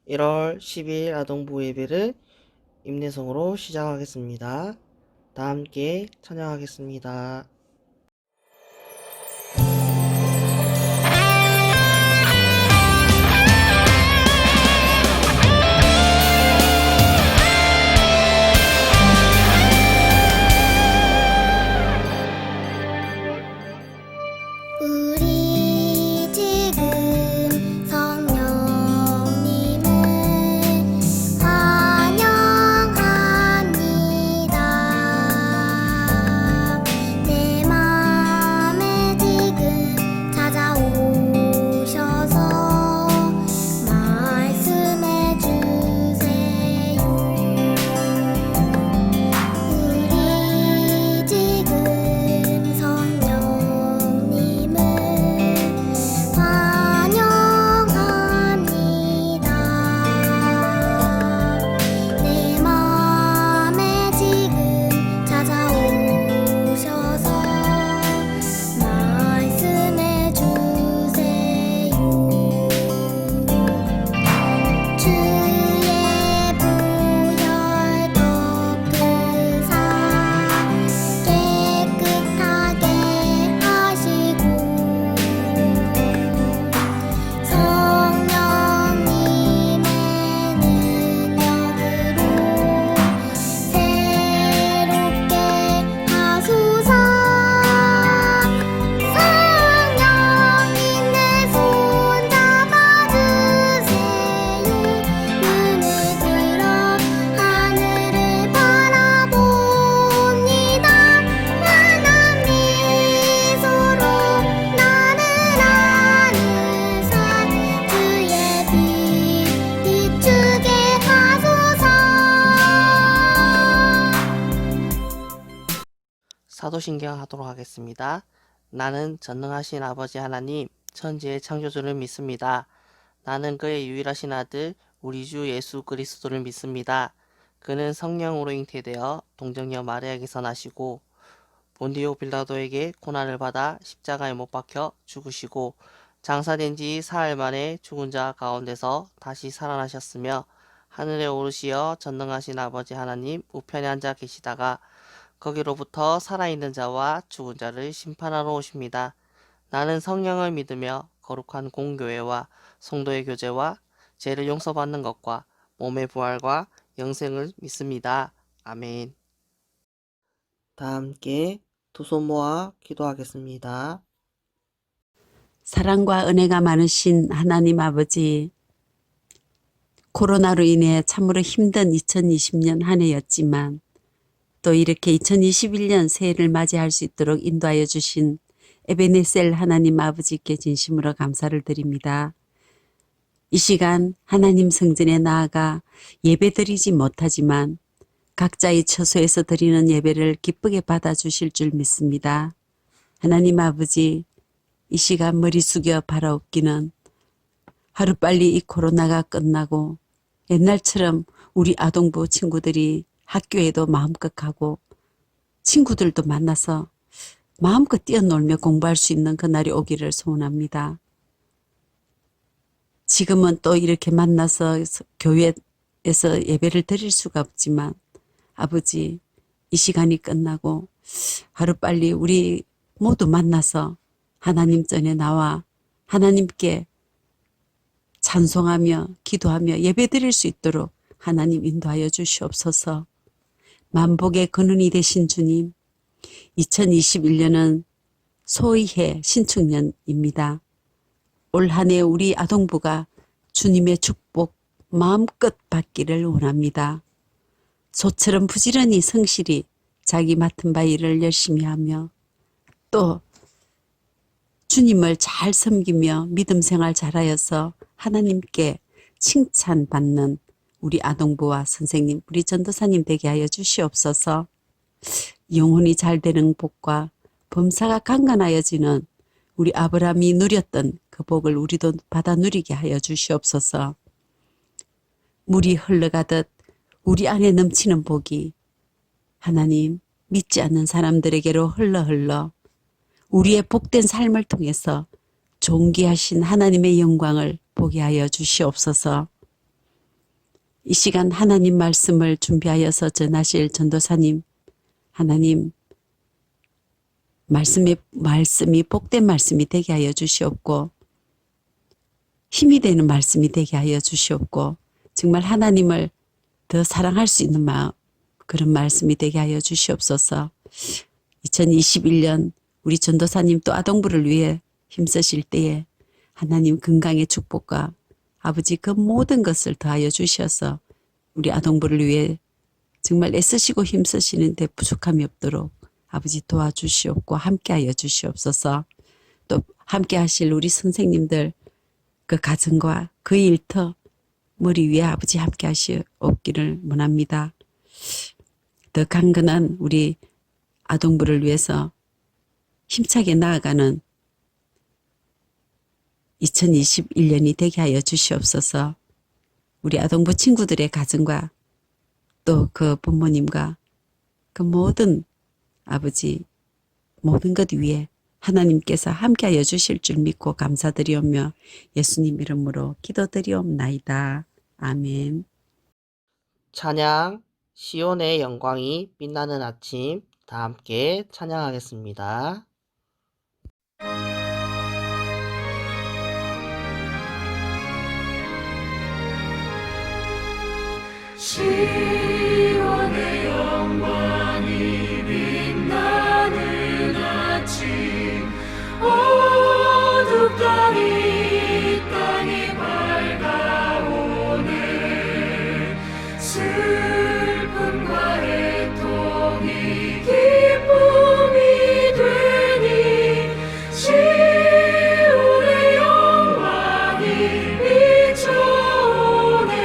1월 10일 아동부 예배를 임내성으로 시작하겠습니다. 다 함께 찬양하겠습니다. 우리 지금 성령님을 환영합니다. 내 맘에 지금 찾아오셔서 말씀해 주세요. 우리 지금 성령님을 환영합니다. 내 맘에 지금 찾아오셔서 말씀해 주세요. 주의 보혈 덮으사 깨끗하게 하시고 성령님의 능력으로 새롭게 하소서. 성령님 내 손 잡아주세요. 눈을 들어 하늘을 바라봅니다. 환한 미소로 나는 하늘산 주의 빛 비추게 하소서. 사도신경 하도록 하겠습니다. 나는 전능하신 아버지 하나님 천지의 창조주를 믿습니다. 나는 그의 유일하신 아들 우리 주 예수 그리스도를 믿습니다. 그는 성령으로 잉태되어 동정녀 마리아에게서 나시고 본디오 빌라도에게 고난을 받아 십자가에 못 박혀 죽으시고 장사된 지 사흘 만에 죽은 자 가운데서 다시 살아나셨으며 하늘에 오르시어 전능하신 아버지 하나님 우편에 앉아 계시다가 거기로부터 살아있는 자와 죽은 자를 심판하러 오십니다. 나는 성령을 믿으며 거룩한 공교회와 성도의 교제와 죄를 용서받는 것과 몸의 부활과 영생을 믿습니다. 아멘. 다 함께 두 손 모아 기도하겠습니다. 사랑과 은혜가 많으신 하나님 아버지, 코로나로 인해 참으로 힘든 2020년 한 해였지만 또 이렇게 2021년 새해를 맞이할 수 있도록 인도하여 주신 에베네셀 하나님 아버지께 진심으로 감사를 드립니다. 이 시간 하나님 성전에 나아가 예배드리지 못하지만 각자의 처소에서 드리는 예배를 기쁘게 받아주실 줄 믿습니다. 하나님 아버지, 이 시간 머리 숙여 바라옵기는 하루빨리 이 코로나가 끝나고 옛날처럼 우리 아동부 친구들이 학교에도 마음껏 가고 친구들도 만나서 마음껏 뛰어놀며 공부할 수 있는 그날이 오기를 소원합니다. 지금은 또 이렇게 만나서 교회에서 예배를 드릴 수가 없지만 아버지, 이 시간이 끝나고 하루빨리 우리 모두 만나서 하나님 전에 나와 하나님께 찬송하며 기도하며 예배드릴 수 있도록 하나님 인도하여 주시옵소서. 만복의 근원이 되신 주님, 2021년은 소위해 신축년입니다. 올 한 해 우리 아동부가 주님의 축복 마음껏 받기를 원합니다. 소처럼 부지런히 성실히 자기 맡은 바 일을 열심히 하며 또 주님을 잘 섬기며 믿음 생활 잘하여서 하나님께 칭찬받는 우리 아동부와 선생님, 우리 전도사님 되게 하여 주시옵소서. 영혼이 잘 되는 복과 범사가 강건하여지는 우리 아브라함이 누렸던 그 복을 우리도 받아 누리게 하여 주시옵소서. 물이 흘러가듯 우리 안에 넘치는 복이 하나님 믿지 않는 사람들에게로 흘러 우리의 복된 삶을 통해서 존귀하신 하나님의 영광을 보게 하여 주시옵소서. 이 시간 하나님 말씀을 준비하여서 전하실 전도사님, 하나님 말씀이 복된 말씀이 되게 하여 주시옵고 힘이 되는 말씀이 되게 하여 주시옵고 정말 하나님을 더 사랑할 수 있는 마음, 그런 말씀이 되게 하여 주시옵소서. 2021년 우리 전도사님 또 아동부를 위해 힘쓰실 때에 하나님 건강의 축복과 아버지 그 모든 것을 더하여 주셔서 우리 아동부를 위해 정말 애쓰시고 힘쓰시는데 부족함이 없도록 아버지 도와주시옵고 함께하여 주시옵소서. 또 함께하실 우리 선생님들 그 가정과 그 일터 머리 위에 아버지 함께하시옵기를 원합니다. 더 강건한 우리 아동부를 위해서 힘차게 나아가는 2021년이 되게 하여 주시옵소서. 우리 아동부 친구들의 가정과 또 그 부모님과 그 모든 아버지 모든 것 위에 하나님께서 함께하여 주실 줄 믿고 감사드리오며 예수님 이름으로 기도드리옵나이다. 아멘. 찬양 시온의 영광이 빛나는 아침 다 함께 찬양하겠습니다. 시온의 영광이 빛나는 아침 어둡던 이 땅이 밝아오네 슬픔과 애통이 기쁨이 되니 시온의 영광이 비춰오네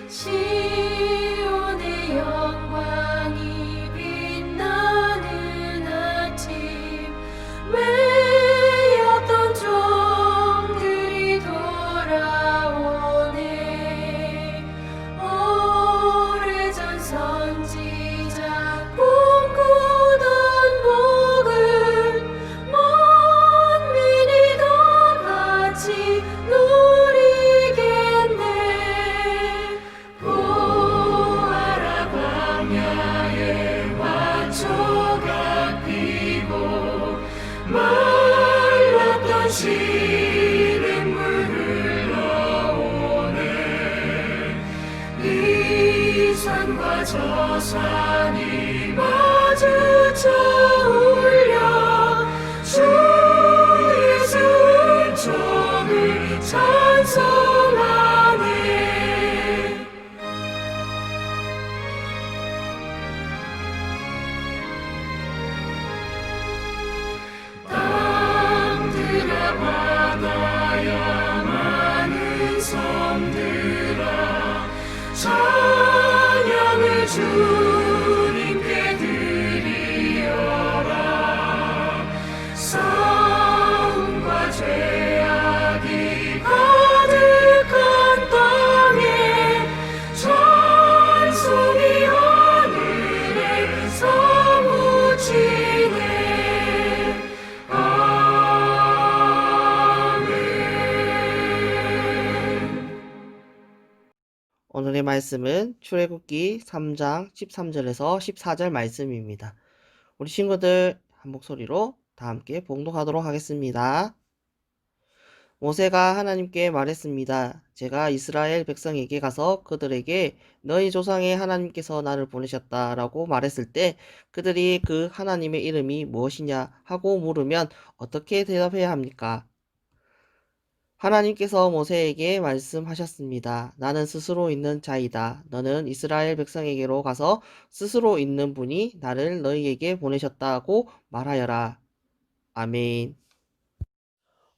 시온의 영광이 빛나는 아침 외였던 종들이 돌아오네 오래전 선지자 꿈꾸던 복을 만민이 다 같이 누리겠네 보아라 광야에 화초가 피고 말랐던 시냇물 흘러오네 이 산과 저 산이 마주쳐 울려 주 예수 은총을 찬송하네 땅들아 바다야 많은 섬들아 찬양을 주님께 드리어라 싸움과 죄악이 가득한 땅에 찬송이 하늘에 사무치네 오늘의 말씀은 출애굽기 3장 13절에서 14절 말씀입니다. 우리 친구들 한 목소리로 다 함께 봉독하도록 하겠습니다. 모세가 하나님께 말했습니다. 제가 이스라엘 백성에게 가서 그들에게 너희 조상의 하나님께서 나를 보내셨다라고 말했을 때 그들이 그 하나님의 이름이 무엇이냐 하고 물으면 어떻게 대답해야 합니까? 하나님께서 모세에게 말씀하셨습니다. 나는 스스로 있는 자이다. 너는 이스라엘 백성에게로 가서 스스로 있는 분이 나를 너희에게 보내셨다고 말하여라. 아멘.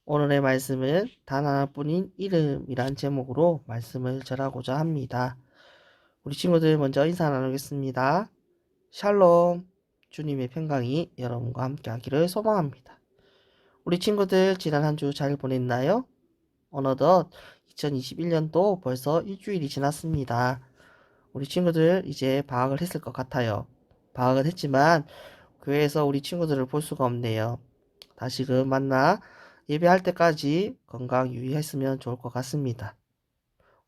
오늘의 말씀은 단 하나뿐인 이름이란 제목으로 말씀을 전하고자 합니다. 우리 친구들 먼저 인사 나누겠습니다. 샬롬. 주님의 평강이 여러분과 함께 하기를 소망합니다. 우리 친구들 지난 한 주 잘 보냈나요? 어느덧 2021년도 벌써 일주일이 지났습니다. 우리 친구들 이제 방학을 했을 것 같아요. 방학은 했지만 교회에서 우리 친구들을 볼 수가 없네요. 다시금 만나 예배할 때까지 건강 유의했으면 좋을 것 같습니다.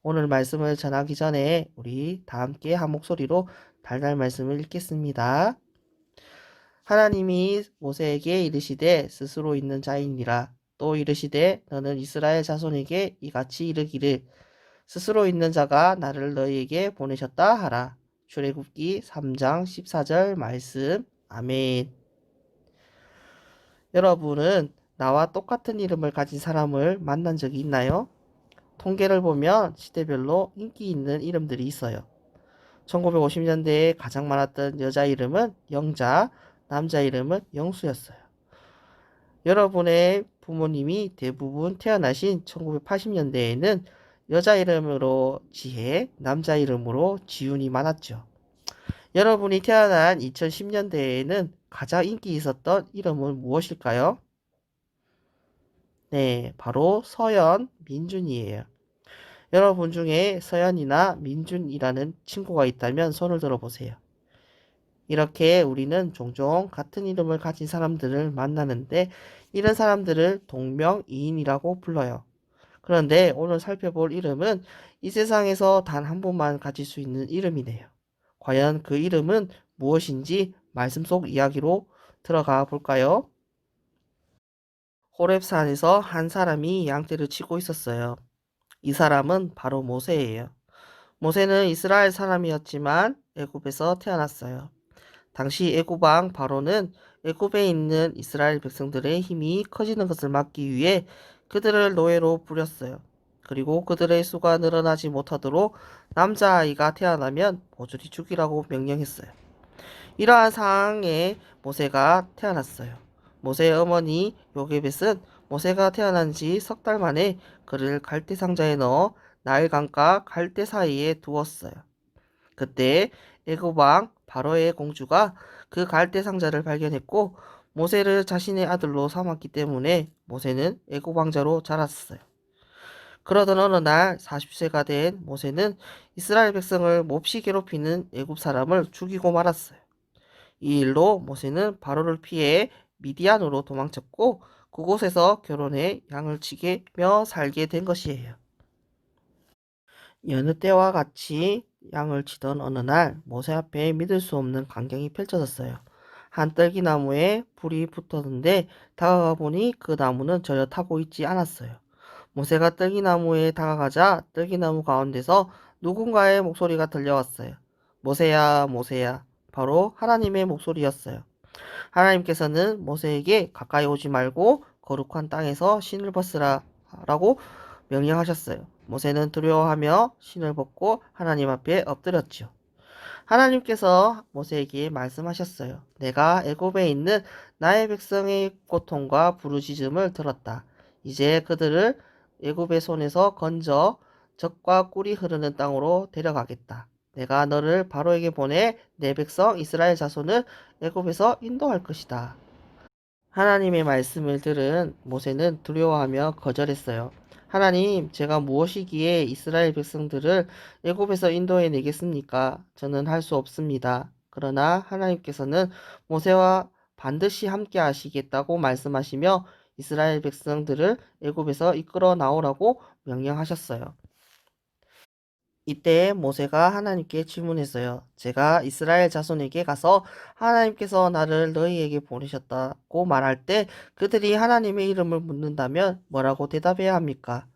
오늘 말씀을 전하기 전에 우리 다 함께 한 목소리로 달달 말씀을 읽겠습니다. 하나님이 모세에게 이르시되 스스로 있는 자이니라. 또 이르시되 너는 이스라엘 자손에게 이같이 이르기를 스스로 있는 자가 나를 너희에게 보내셨다 하라. 출애굽기 3장 14절 말씀. 아멘. 여러분은 나와 똑같은 이름을 가진 사람을 만난 적이 있나요? 통계를 보면 시대별로 인기 있는 이름들이 있어요. 1950년대에 가장 많았던 여자 이름은 영자, 남자 이름은 영수였어요. 여러분의 부모님이 대부분 태어나신 1980년대에는 여자 이름으로 지혜, 남자 이름으로 지훈이 많았죠. 여러분이 태어난 2010년대에는 가장 인기 있었던 이름은 무엇일까요? 네, 바로 서연, 민준이에요. 여러분 중에 서연이나 민준이라는 친구가 있다면 손을 들어보세요. 이렇게 우리는 종종 같은 이름을 가진 사람들을 만나는데 이런 사람들을 동명이인이라고 불러요. 그런데 오늘 살펴볼 이름은 이 세상에서 단 한 번만 가질 수 있는 이름이네요. 과연 그 이름은 무엇인지 말씀 속 이야기로 들어가 볼까요? 호렙산에서 한 사람이 양떼를 치고 있었어요. 이 사람은 바로 모세예요. 모세는 이스라엘 사람이었지만 애굽에서 태어났어요. 당시 애굽 왕 바로는 애굽에 있는 이스라엘 백성들의 힘이 커지는 것을 막기 위해 그들을 노예로 부렸어요. 그리고 그들의 수가 늘어나지 못하도록 남자아이가 태어나면 모조리 죽이라고 명령했어요. 이러한 상황에 모세가 태어났어요. 모세의 어머니 요게벳은 모세가 태어난 지 석 달 만에 그를 갈대 상자에 넣어 나일 강과 갈대 사이에 두었어요. 그때 애굽 왕 바로의 공주가 그 갈대 상자를 발견했고 모세를 자신의 아들로 삼았기 때문에 모세는 애굽 왕자로 자랐어요. 그러던 어느 날 40세가 된 모세는 이스라엘 백성을 몹시 괴롭히는 애굽 사람을 죽이고 말았어요. 이 일로 모세는 바로를 피해 미디안으로 도망쳤고 그곳에서 결혼해 양을 치게며 살게 된 것이에요. 여느 때와 같이 양을 치던 어느 날 모세 앞에 믿을 수 없는 광경이 펼쳐졌어요. 한 떨기나무에 불이 붙었는데 다가가 보니 그 나무는 전혀 타고 있지 않았어요. 모세가 떨기나무에 다가가자 떨기나무 가운데서 누군가의 목소리가 들려왔어요. 모세야, 모세야. 바로 하나님의 목소리였어요. 하나님께서는 모세에게 가까이 오지 말고 거룩한 땅에서 신을 벗으라 라고 명령하셨어요. 모세는 두려워하며 신을 벗고 하나님 앞에 엎드렸죠. 하나님께서 모세에게 말씀하셨어요. 내가 애굽에 있는 나의 백성의 고통과 부르짖음을 들었다. 이제 그들을 애굽의 손에서 건져 젖과 꿀이 흐르는 땅으로 데려가겠다. 내가 너를 바로에게 보내 내 백성 이스라엘 자손을 애굽에서 인도할 것이다. 하나님의 말씀을 들은 모세는 두려워하며 거절했어요. 하나님, 제가 무엇이기에 이스라엘 백성들을 애굽에서 인도해 내겠습니까? 저는 할 수 없습니다. 그러나 하나님께서는 모세와 반드시 함께 하시겠다고 말씀하시며 이스라엘 백성들을 애굽에서 이끌어 나오라고 명령하셨어요. 이때 모세가 하나님께 질문했어요. 제가 이스라엘 자손에게 가서 하나님께서 나를 너희에게 보내셨다고 말할 때 그들이 하나님의 이름을 묻는다면 뭐라고 대답해야 합니까?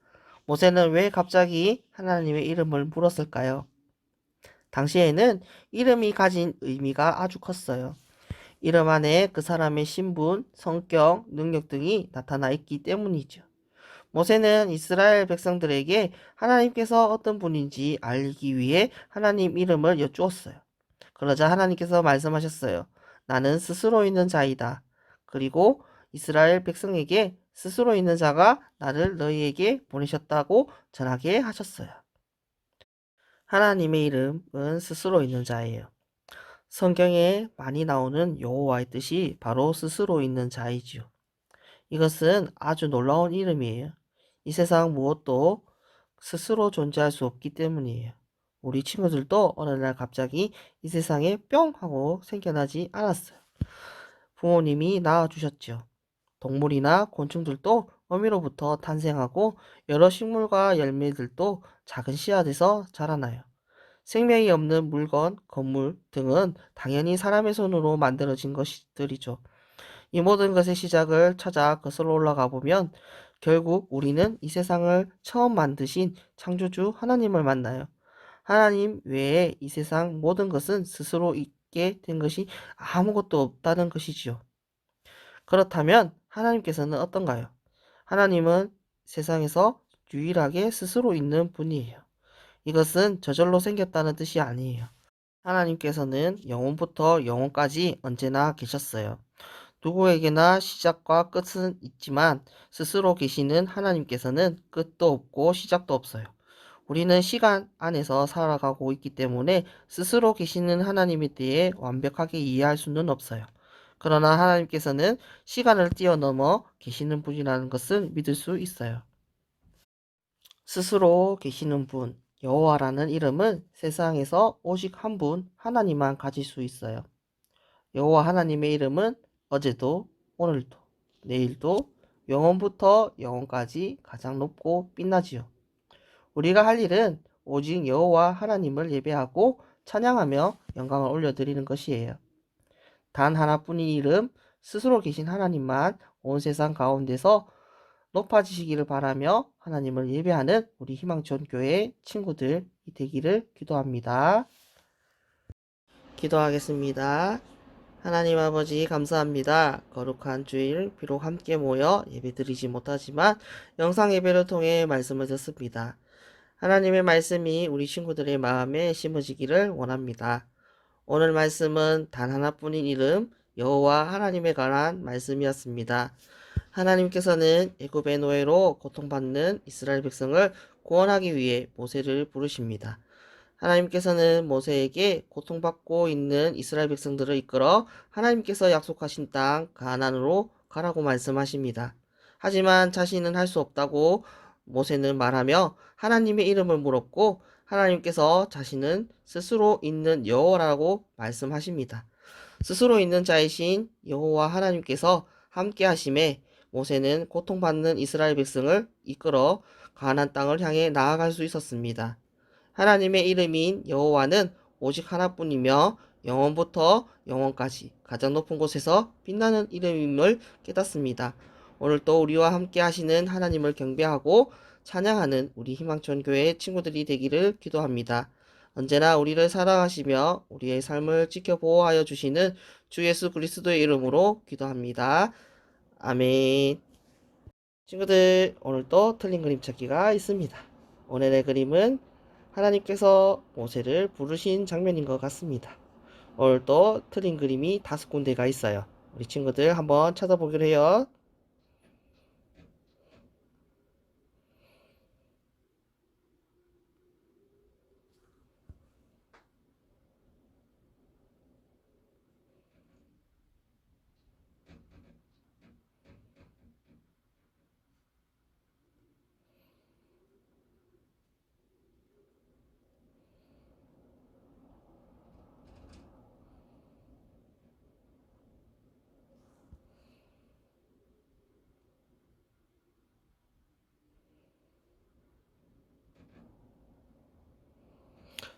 모세는 왜 갑자기 하나님의 이름을 물었을까요? 당시에는 이름이 가진 의미가 아주 컸어요. 이름 안에 그 사람의 신분, 성격, 능력 등이 나타나 있기 때문이죠. 모세는 이스라엘 백성들에게 하나님께서 어떤 분인지 알기 위해 하나님 이름을 여쭈었어요. 그러자 하나님께서 말씀하셨어요. 나는 스스로 있는 자이다. 그리고 이스라엘 백성에게 스스로 있는 자가 나를 너희에게 보내셨다고 전하게 하셨어요. 하나님의 이름은 스스로 있는 자예요. 성경에 많이 나오는 여호와의 뜻이 바로 스스로 있는 자이지요. 이것은 아주 놀라운 이름이에요. 이 세상 무엇도 스스로 존재할 수 없기 때문이에요. 우리 친구들도 어느 날 갑자기 이 세상에 뿅 하고 생겨나지 않았어요. 부모님이 낳아주셨죠. 동물이나 곤충들도 어미로부터 탄생하고 여러 식물과 열매들도 작은 씨앗에서 자라나요. 생명이 없는 물건, 건물 등은 당연히 사람의 손으로 만들어진 것들이죠. 이 모든 것의 시작을 찾아 거슬러 올라가 보면 결국 우리는 이 세상을 처음 만드신 창조주 하나님을 만나요. 하나님 외에 이 세상 모든 것은 스스로 있게 된 것이 아무것도 없다는 것이지요. 그렇다면 하나님께서는 어떤가요? 하나님은 세상에서 유일하게 스스로 있는 분이에요. 이것은 저절로 생겼다는 뜻이 아니에요. 하나님께서는 영원부터 영원까지 언제나 계셨어요. 누구에게나 시작과 끝은 있지만 스스로 계시는 하나님께서는 끝도 없고 시작도 없어요. 우리는 시간 안에서 살아가고 있기 때문에 스스로 계시는 하나님에 대해 완벽하게 이해할 수는 없어요. 그러나 하나님께서는 시간을 뛰어넘어 계시는 분이라는 것을 믿을 수 있어요. 스스로 계시는 분, 여호와라는 이름은 세상에서 오직 한 분, 하나님만 가질 수 있어요. 여호와 하나님의 이름은 어제도, 오늘도, 내일도, 영원부터 영원까지 가장 높고 빛나지요. 우리가 할 일은 오직 여호와 하나님을 예배하고 찬양하며 영광을 올려드리는 것이에요. 단 하나뿐인 이름, 스스로 계신 하나님만 온 세상 가운데서 높아지시기를 바라며 하나님을 예배하는 우리 희망전 교회 친구들이 되기를 기도합니다. 기도하겠습니다. 하나님 아버지 감사합니다. 거룩한 주일 비록 함께 모여 예배드리지 못하지만 영상 예배를 통해 말씀을 듣습니다. 하나님의 말씀이 우리 친구들의 마음에 심어지기를 원합니다. 오늘 말씀은 단 하나뿐인 이름 여호와 하나님에 관한 말씀이었습니다. 하나님께서는 애굽의 노예로 고통받는 이스라엘 백성을 구원하기 위해 모세를 부르십니다. 하나님께서는 모세에게 고통받고 있는 이스라엘 백성들을 이끌어 하나님께서 약속하신 땅 가나안으로 가라고 말씀하십니다. 하지만 자신은 할 수 없다고 모세는 말하며 하나님의 이름을 물었고 하나님께서 자신은 스스로 있는 여호와라고 말씀하십니다. 스스로 있는 자이신 여호와 하나님께서 함께 하심에 모세는 고통받는 이스라엘 백성을 이끌어 가나안 땅을 향해 나아갈 수 있었습니다. 하나님의 이름인 여호와는 오직 하나뿐이며 영원부터 영원까지 가장 높은 곳에서 빛나는 이름임을 깨닫습니다. 오늘도 우리와 함께 하시는 하나님을 경배하고 찬양하는 우리 희망촌 교회 친구들이 되기를 기도합니다. 언제나 우리를 사랑하시며 우리의 삶을 지켜보호하여 주시는 주 예수 그리스도의 이름으로 기도합니다. 아멘. 친구들, 오늘도 틀린 그림 찾기가 있습니다. 오늘의 그림은 하나님께서 모세를 부르신 장면인 것 같습니다. 오늘도 틀린 그림이 5군데가 있어요. 우리 친구들 한번 찾아보기로 해요.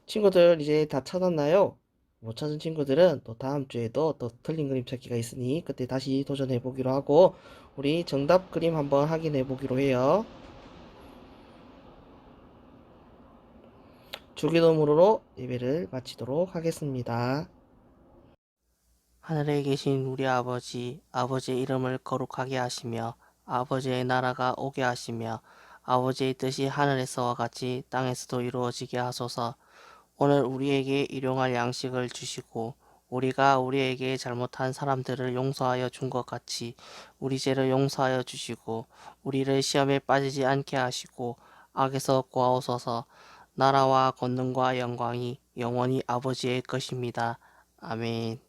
친구들 이제 다 찾았나요? 못 찾은 친구들은 또 다음 주에도 또 틀린 그림 찾기가 있으니 그때 다시 도전해 보기로 하고 우리 정답 그림 한번 확인해 보기로 해요. 주기도문으로 예배를 마치도록 하겠습니다. 하늘에 계신 우리 아버지, 아버지의 이름을 거룩하게 하시며 아버지의 나라가 오게 하시며 아버지의 뜻이 하늘에서와 같이 땅에서도 이루어지게 하소서. 오늘 우리에게 일용할 양식을 주시고 우리가 우리에게 잘못한 사람들을 용서하여 준 것 같이 우리 죄를 용서하여 주시고 우리를 시험에 빠지지 않게 하시고 악에서 구하옵소서. 나라와 권능과 영광이 영원히 아버지의 것입니다. 아멘.